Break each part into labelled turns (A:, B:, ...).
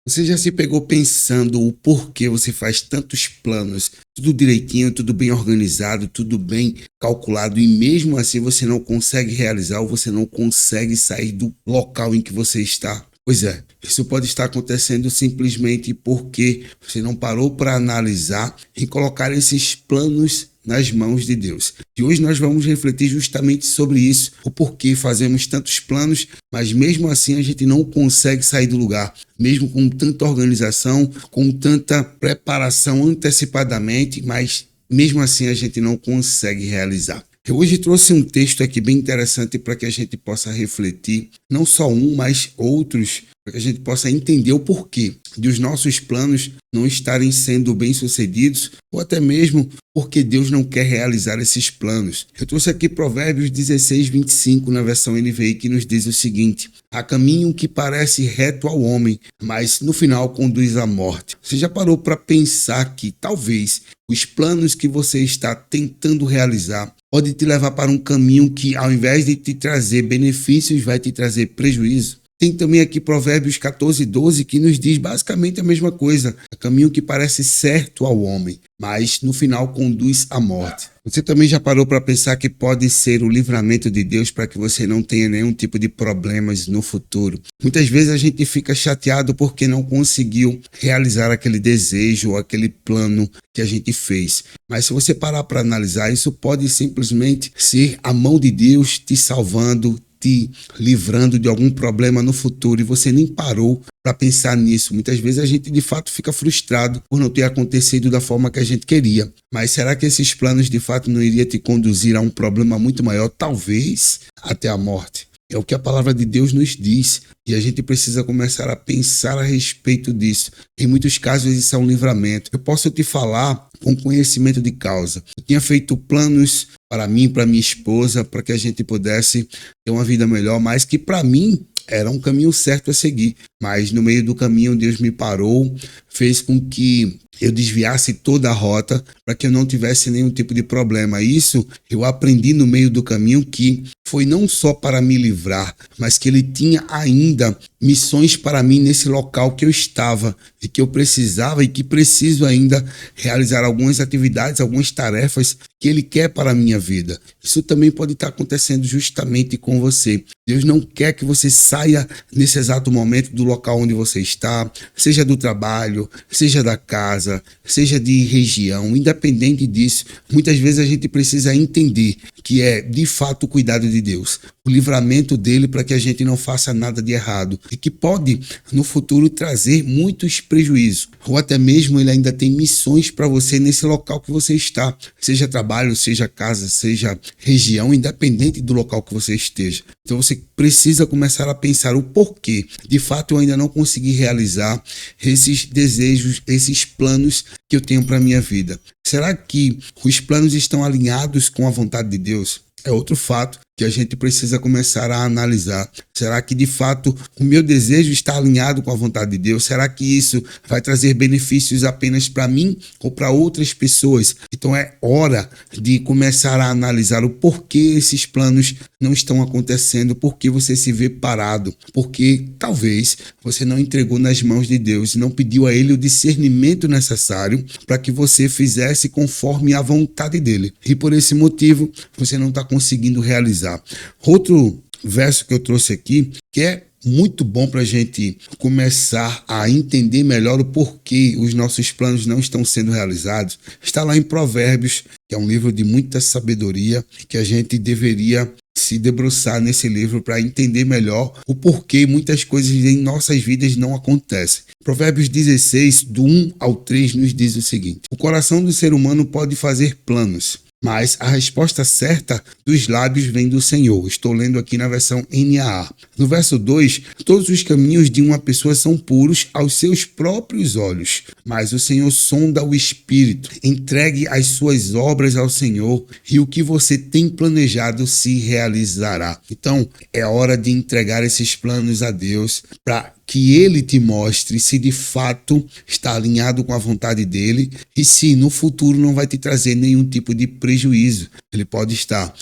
A: Você já se pegou pensando o porquê você faz tantos planos, tudo direitinho, tudo bem organizado, tudo bem calculado e mesmo assim você não consegue realizar ou você não consegue sair do local em que você está? Pois é, isso pode estar acontecendo simplesmente porque você não parou para analisar e colocar esses planos nas mãos de Deus. E hoje nós vamos refletir justamente sobre isso, o porquê fazemos tantos planos, mas mesmo assim a gente não consegue sair do lugar, mesmo com tanta organização, com tanta preparação antecipadamente, mas mesmo assim a gente não consegue realizar. Eu hoje trouxe um texto aqui bem interessante para que a gente possa refletir, não só um, mas outros, para que a gente possa entender o porquê de os nossos planos não estarem sendo bem-sucedidos, ou até mesmo porque Deus não quer realizar esses planos. Eu trouxe aqui Provérbios 16, 25, na versão NVI, que nos diz o seguinte: há caminho que parece reto ao homem, mas no final conduz à morte. Você já parou para pensar que talvez os planos que você está tentando realizar pode te levar para um caminho que, ao invés de te trazer benefícios, vai te trazer prejuízo? Tem também aqui Provérbios 14, 12, que nos diz basicamente a mesma coisa. É caminho que parece certo ao homem, mas no final conduz à morte. Você também já parou para pensar que pode ser o livramento de Deus para que você não tenha nenhum tipo de problemas no futuro? Muitas vezes a gente fica chateado porque não conseguiu realizar aquele desejo ou aquele plano que a gente fez. Mas se você parar para analisar, isso pode simplesmente ser a mão de Deus te salvando, te livrando de algum problema no futuro e você nem parou para pensar nisso. Muitas vezes a gente de fato fica frustrado por não ter acontecido da forma que a gente queria. Mas será que esses planos de fato não iriam te conduzir a um problema muito maior, talvez até a morte? É o que a palavra de Deus nos diz e a gente precisa começar a pensar a respeito disso. Em muitos casos isso é um livramento. Eu posso te falar com conhecimento de causa. Eu tinha feito planos para mim, para minha esposa, para que a gente pudesse ter uma vida melhor, mas que para mim era um caminho certo a seguir. Mas no meio do caminho Deus me parou, fez com que eu desviasse toda a rota para que eu não tivesse nenhum tipo de problema. Isso eu aprendi no meio do caminho, que foi não só para me livrar, mas que Ele tinha ainda missões para mim nesse local que eu estava e que eu precisava e que preciso ainda realizar algumas atividades, algumas tarefas que Ele quer para a minha vida. Isso também pode estar acontecendo justamente com você. Deus não quer que você saia nesse exato momento do local onde você está, seja do trabalho, seja da casa, seja de região, independente disso. Muitas vezes a gente precisa entender que é de fato o cuidado de Deus, o livramento dele para que a gente não faça nada de errado e que pode no futuro trazer muitos prejuízos, ou até mesmo ele ainda tem missões para você nesse local que você está, seja trabalho, seja casa, seja região, independente do local que você esteja. Então você precisa começar a pensar o porquê de fato eu ainda não consegui realizar esses desejos, esses planos que eu tenho para a minha vida. Será que os planos estão alinhados com a vontade de Deus? É outro fato que a gente precisa começar a analisar. Será que de fato o meu desejo está alinhado com a vontade de Deus? Será que isso vai trazer benefícios apenas para mim ou para outras pessoas? Então é hora de começar a analisar o porquê esses planos não estão acontecendo, porque você se vê parado, porque talvez você não entregou nas mãos de Deus e não pediu a Ele o discernimento necessário para que você fizesse conforme a vontade dEle. E por esse motivo você não está conseguindo realizar. Outro verso que eu trouxe aqui, que é muito bom para a gente começar a entender melhor o porquê os nossos planos não estão sendo realizados, está lá em Provérbios, que é um livro de muita sabedoria, que a gente deveria se debruçar nesse livro para entender melhor o porquê muitas coisas em nossas vidas não acontecem. Provérbios 16, do 1 ao 3, nos diz o seguinte: o coração do ser humano pode fazer planos, mas a resposta certa dos lábios vem do Senhor. Estou lendo aqui na versão NAA. No verso 2, todos os caminhos de uma pessoa são puros aos seus próprios olhos, mas o Senhor sonda o espírito. Entregue as suas obras ao Senhor e o que você tem planejado se realizará. Então, é hora de entregar esses planos a Deus para que Ele te mostre se de fato está alinhado com a vontade dEle e se no futuro não vai te trazer nenhum tipo de prejuízo. Ele pode estar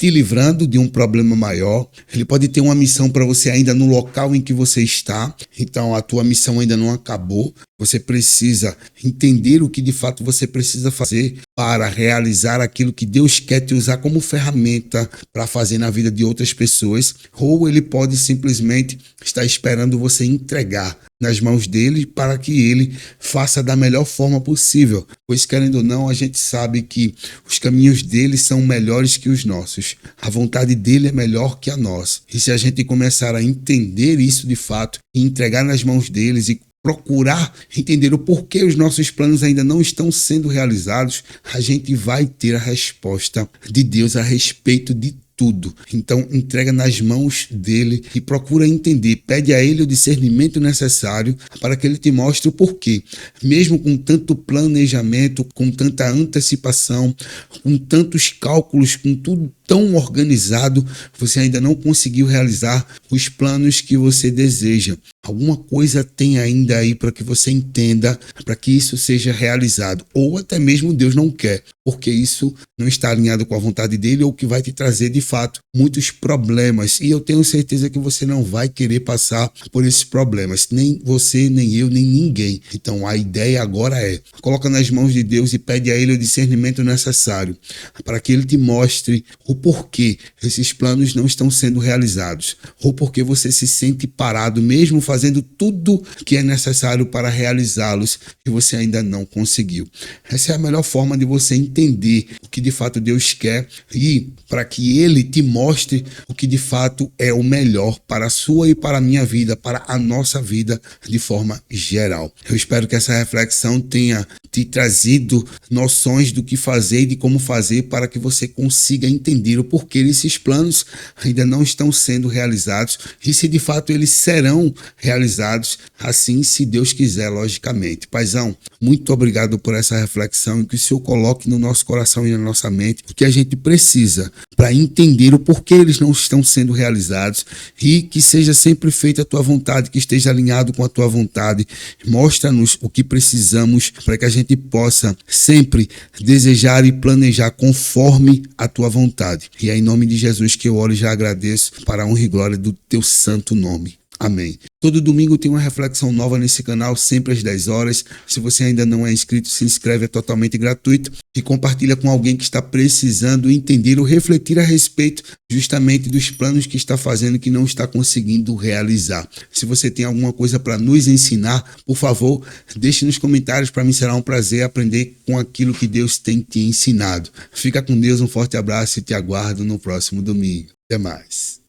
A: te livrando de um problema maior. Ele pode ter uma missão para você ainda no local em que você está. Então, a tua missão ainda não acabou. Você precisa entender o que de fato você precisa fazer para realizar aquilo que Deus quer te usar como ferramenta para fazer na vida de outras pessoas. Ou ele pode simplesmente estar esperando você entregar nas mãos dele para que ele faça da melhor forma possível. Pois, querendo ou não, a gente sabe que os caminhos dele são melhores que os nossos. A vontade dele é melhor que a nossa. E se a gente começar a entender isso de fato e entregar nas mãos deles e procurar entender o porquê os nossos planos ainda não estão sendo realizados, a gente vai ter a resposta de Deus a respeito de tudo. Então, entrega nas mãos dele e procura entender. Pede a ele o discernimento necessário para que ele te mostre o porquê. Mesmo com tanto planejamento, com tanta antecipação, com tantos cálculos, com tudo tão organizado, você ainda não conseguiu realizar os planos que você deseja. Alguma coisa tem ainda aí para que você entenda, para que isso seja realizado. Ou até mesmo Deus não quer, porque isso não está alinhado com a vontade dele ou que vai te trazer de fato muitos problemas. E eu tenho certeza que você não vai querer passar por esses problemas. Nem você, nem eu, nem ninguém. Então a ideia agora coloca nas mãos de Deus e pede a ele o discernimento necessário para que ele te mostre o porquê esses planos não estão sendo realizados. Ou porque você se sente parado mesmo fazendo tudo que é necessário para realizá-los e você ainda não conseguiu. Essa é a melhor forma de você entender o que de fato Deus quer e para que ele te mostre o que de fato é o melhor para a sua e para a minha vida, para a nossa vida de forma geral. Eu espero que essa reflexão tenha te trazido noções do que fazer e de como fazer para que você consiga entender o porquê esses planos ainda não estão sendo realizados e se de fato eles serão realizados, assim se Deus quiser, logicamente. Paizão, muito obrigado por essa reflexão e que o Senhor coloque no nosso coração e na nossa mente o que a gente precisa para entender o porquê eles não estão sendo realizados e que seja sempre feita a tua vontade, que esteja alinhado com a tua vontade. Mostra-nos o que precisamos para que a gente possa sempre desejar e planejar conforme a tua vontade. E é em nome de Jesus que eu oro e já agradeço para a honra e glória do teu santo nome. Amém. Todo domingo tem uma reflexão nova nesse canal, sempre às 10 horas. Se você ainda não é inscrito, se inscreve, é totalmente gratuito. E compartilha com alguém que está precisando entender ou refletir a respeito justamente dos planos que está fazendo e que não está conseguindo realizar. Se você tem alguma coisa para nos ensinar, por favor, deixe nos comentários. Para mim será um prazer aprender com aquilo que Deus tem te ensinado. Fica com Deus, um forte abraço e te aguardo no próximo domingo. Até mais.